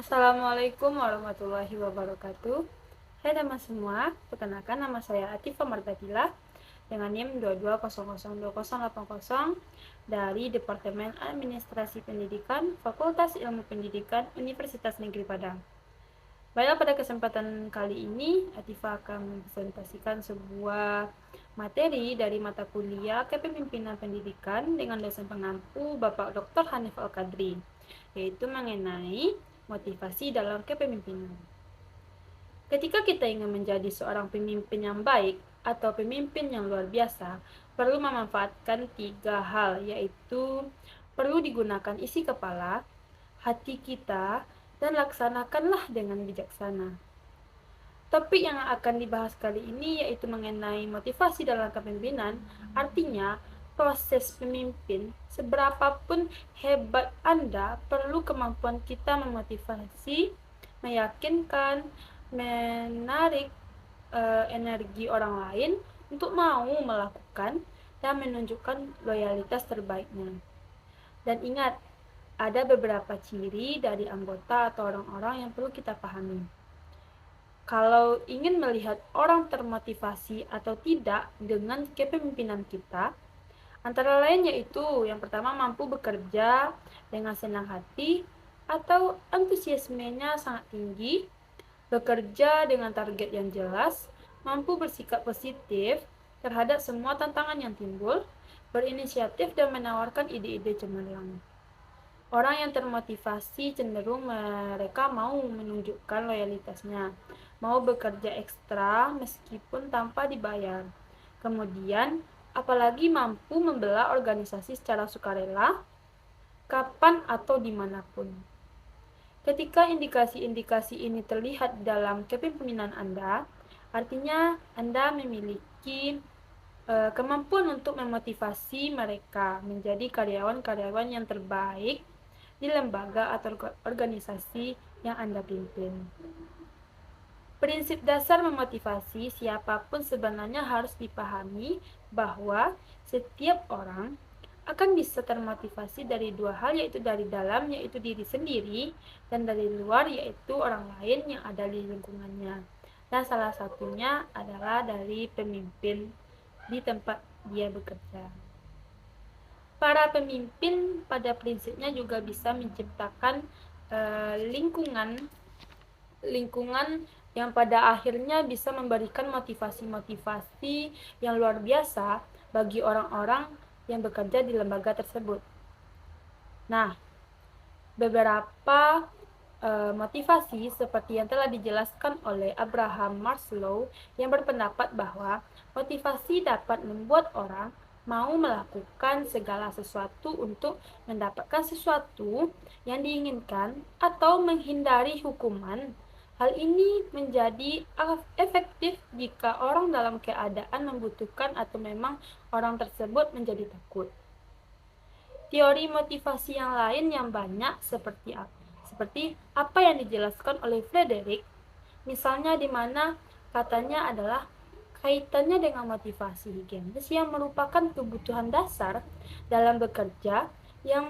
Assalamualaikum warahmatullahi wabarakatuh. Hai teman semua, perkenalkan nama saya Atifah Martatila dengan NIM 22002080 dari Departemen Administrasi Pendidikan Fakultas Ilmu Pendidikan Universitas Negeri Padang. Baiklah, pada kesempatan kali ini Atifah akan mempresentasikan sebuah materi dari mata kuliah Kepemimpinan Pendidikan dengan dosen pengampu Bapak Dr. Hanif Al-Kadri, yaitu mengenai motivasi dalam kepemimpinan. Ketika kita ingin menjadi seorang pemimpin yang baik atau pemimpin yang luar biasa, perlu memanfaatkan 3 hal, yaitu perlu digunakan isi kepala, hati kita, dan laksanakanlah dengan bijaksana. Topik yang akan dibahas kali ini yaitu mengenai motivasi dalam kepemimpinan, artinya proses pemimpin. Seberapapun hebat Anda, perlu kemampuan kita memotivasi, meyakinkan, menarik energi orang lain untuk mau melakukan dan menunjukkan loyalitas terbaiknya. Dan ingat, ada beberapa ciri dari anggota atau orang-orang yang perlu kita pahami. Kalau ingin melihat orang termotivasi atau tidak dengan kepemimpinan kita, antara lain yaitu yang pertama, mampu bekerja dengan senang hati atau antusiasmenya sangat tinggi, bekerja dengan target yang jelas, mampu bersikap positif terhadap semua tantangan yang timbul, berinisiatif dan menawarkan ide-ide cemerlang. Orang yang termotivasi cenderung mereka mau menunjukkan loyalitasnya, mau bekerja ekstra meskipun tanpa dibayar. Kemudian, apalagi mampu membela organisasi secara sukarela, kapan atau dimanapun. Ketika indikasi-indikasi ini terlihat dalam kepemimpinan Anda, artinya Anda memiliki kemampuan untuk memotivasi mereka menjadi karyawan-karyawan yang terbaik di lembaga atau organisasi yang Anda pimpin. Prinsip dasar memotivasi siapapun sebenarnya harus dipahami bahwa setiap orang akan bisa termotivasi dari 2 hal, yaitu dari dalam, yaitu diri sendiri, dan dari luar, yaitu orang lain yang ada di lingkungannya. Dan salah satunya adalah dari pemimpin di tempat dia bekerja. Para pemimpin pada prinsipnya juga bisa menciptakan lingkungan yang pada akhirnya bisa memberikan motivasi-motivasi yang luar biasa bagi orang-orang yang bekerja di lembaga tersebut. Nah, beberapa motivasi seperti yang telah dijelaskan oleh Abraham Maslow yang berpendapat bahwa motivasi dapat membuat orang mau melakukan segala sesuatu untuk mendapatkan sesuatu yang diinginkan atau menghindari hukuman. Hal ini menjadi efektif jika orang dalam keadaan membutuhkan atau memang orang tersebut menjadi takut. Teori motivasi yang lain yang banyak seperti apa yang dijelaskan oleh Frederick, misalnya di mana katanya adalah kaitannya dengan motivasi higienis yang merupakan kebutuhan dasar dalam bekerja yang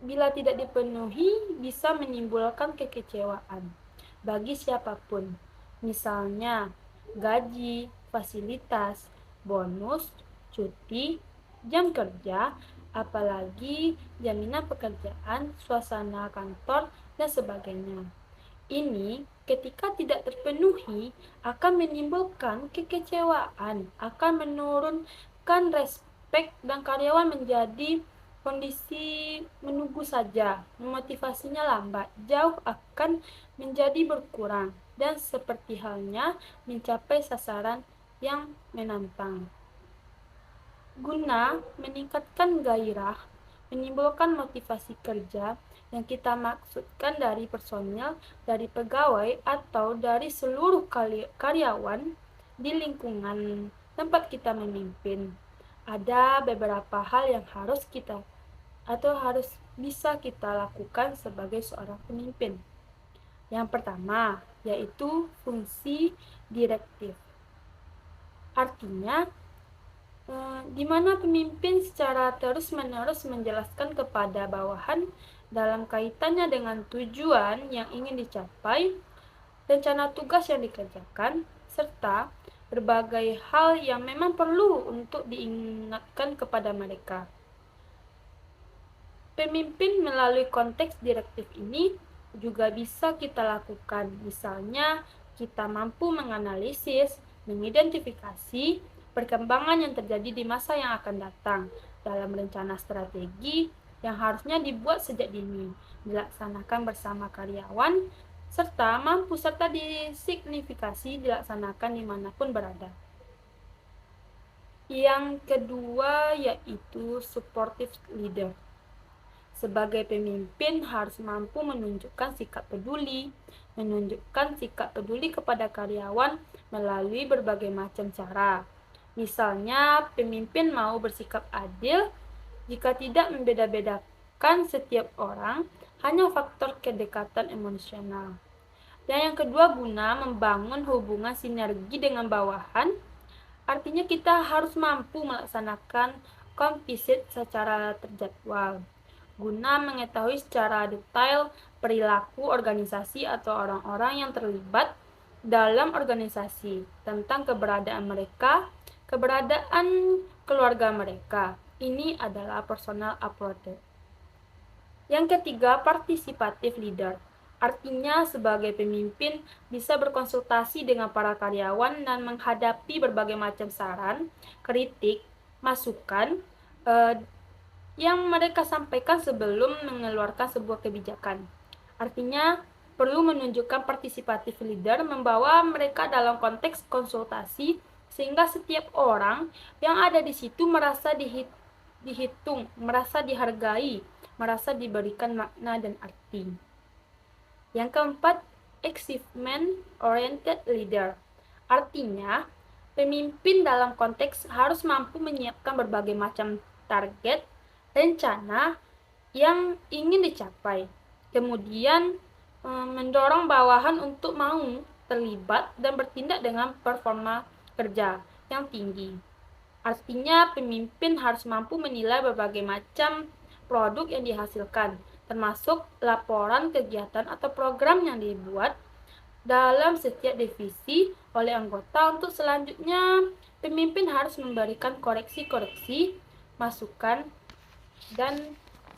bila tidak dipenuhi bisa menimbulkan kekecewaan bagi siapapun. Misalnya gaji, fasilitas, bonus, cuti, jam kerja, apalagi jaminan pekerjaan, suasana kantor, dan sebagainya. Ini ketika tidak terpenuhi akan menimbulkan kekecewaan, akan menurunkan respek, dan karyawan menjadi kondisi menunggu saja, motivasinya lambat, jauh akan menjadi berkurang, dan seperti halnya mencapai sasaran yang menantang. Guna meningkatkan gairah, menimbulkan motivasi kerja yang kita maksudkan dari personil, dari pegawai, atau dari seluruh karyawan di lingkungan tempat kita memimpin. Ada beberapa hal yang harus bisa kita lakukan sebagai seorang pemimpin. Yang pertama, yaitu fungsi direktif. Artinya, di mana pemimpin secara terus-menerus menjelaskan kepada bawahan dalam kaitannya dengan tujuan yang ingin dicapai, rencana tugas yang dikerjakan, serta berbagai hal yang memang perlu untuk diingatkan kepada mereka. Pemimpin melalui konteks direktif ini juga bisa kita lakukan. Misalnya, kita mampu menganalisis, mengidentifikasi perkembangan yang terjadi di masa yang akan datang dalam rencana strategi yang harusnya dibuat sejak dini, dilaksanakan bersama karyawan, serta disignifikasi dilaksanakan dimanapun berada. Yang kedua yaitu supportive leader. Sebagai pemimpin harus mampu menunjukkan sikap peduli kepada karyawan melalui berbagai macam cara. Misalnya, pemimpin mau bersikap adil jika tidak membeda-bedakan setiap orang, hanya faktor kedekatan emosional. Dan yang kedua, guna membangun hubungan sinergi dengan bawahan, artinya kita harus mampu melaksanakan kompisit secara terjadwal, guna mengetahui secara detail perilaku organisasi atau orang-orang yang terlibat dalam organisasi, tentang keberadaan mereka, keberadaan keluarga mereka. Ini adalah personal approach. Yang ketiga, participative leader. Artinya sebagai pemimpin bisa berkonsultasi dengan para karyawan dan menghadapi berbagai macam saran, kritik, masukan yang mereka sampaikan sebelum mengeluarkan sebuah kebijakan. Artinya, perlu menunjukkan partisipatif leader membawa mereka dalam konteks konsultasi sehingga setiap orang yang ada di situ merasa dihitung, merasa dihargai, merasa diberikan makna dan arti. Yang keempat, achievement oriented leader. Artinya, pemimpin dalam konteks harus mampu menyiapkan berbagai macam target, rencana yang ingin dicapai, kemudian mendorong bawahan untuk mau terlibat dan bertindak dengan performa kerja yang tinggi. Artinya, pemimpin harus mampu menilai berbagai macam produk yang dihasilkan, termasuk laporan kegiatan atau program yang dibuat dalam setiap divisi oleh anggota. Untuk selanjutnya, pemimpin harus memberikan koreksi-koreksi, masukan, dan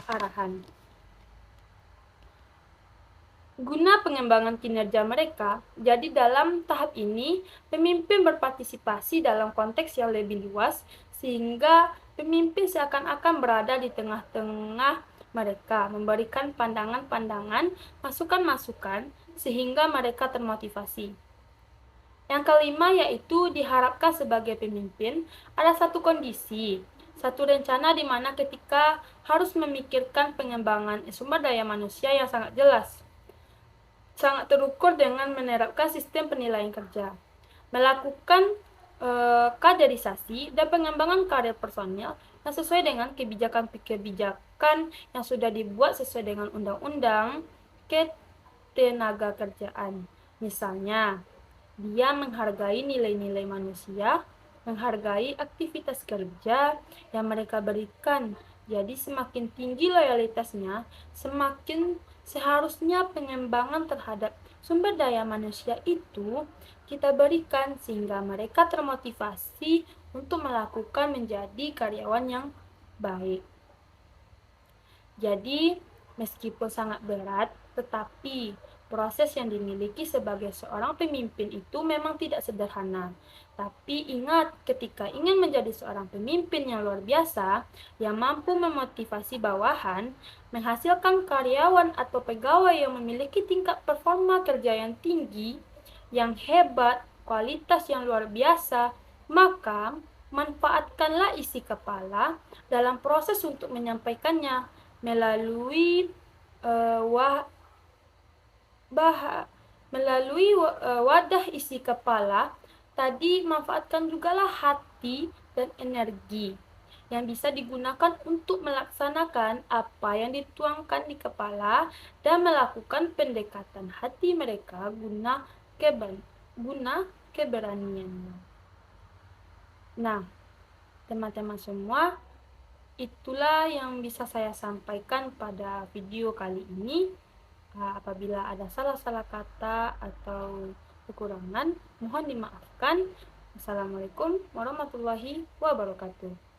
arahan. Guna pengembangan kinerja mereka, jadi dalam tahap ini, pemimpin berpartisipasi dalam konteks yang lebih luas, sehingga pemimpin seakan-akan berada di tengah-tengah mereka, memberikan pandangan-pandangan, masukan-masukan, sehingga mereka termotivasi. Yang kelima yaitu diharapkan sebagai pemimpin ada satu kondisi, satu rencana di mana ketika harus memikirkan pengembangan sumber daya manusia yang sangat jelas, sangat terukur dengan menerapkan sistem penilaian kerja, melakukan kaderisasi dan pengembangan karir personil yang sesuai dengan kebijakan yang sudah dibuat sesuai dengan undang-undang ketenagakerjaan. Misalnya, dia menghargai nilai-nilai manusia, menghargai aktivitas kerja yang mereka berikan. Jadi semakin tinggi loyalitasnya, semakin seharusnya pengembangan terhadap sumber daya manusia itu kita berikan sehingga mereka termotivasi untuk melakukan menjadi karyawan yang baik. Jadi, meskipun sangat berat, tetapi proses yang dimiliki sebagai seorang pemimpin itu memang tidak sederhana. Tapi ingat, ketika ingin menjadi seorang pemimpin yang luar biasa, yang mampu memotivasi bawahan, menghasilkan karyawan atau pegawai yang memiliki tingkat performa kerja yang tinggi, yang hebat, kualitas yang luar biasa, maka manfaatkanlah isi kepala dalam proses untuk menyampaikannya melalui wadah isi kepala. Tadi manfaatkan jugalah hati dan energi yang bisa digunakan untuk melaksanakan apa yang dituangkan di kepala dan melakukan pendekatan hati mereka guna keberaniannya. Nah, teman-teman semua, Itulah yang bisa saya sampaikan pada video kali ini. Apabila ada salah-salah kata atau kekurangan, mohon dimaafkan. Assalamualaikum warahmatullahi wabarakatuh.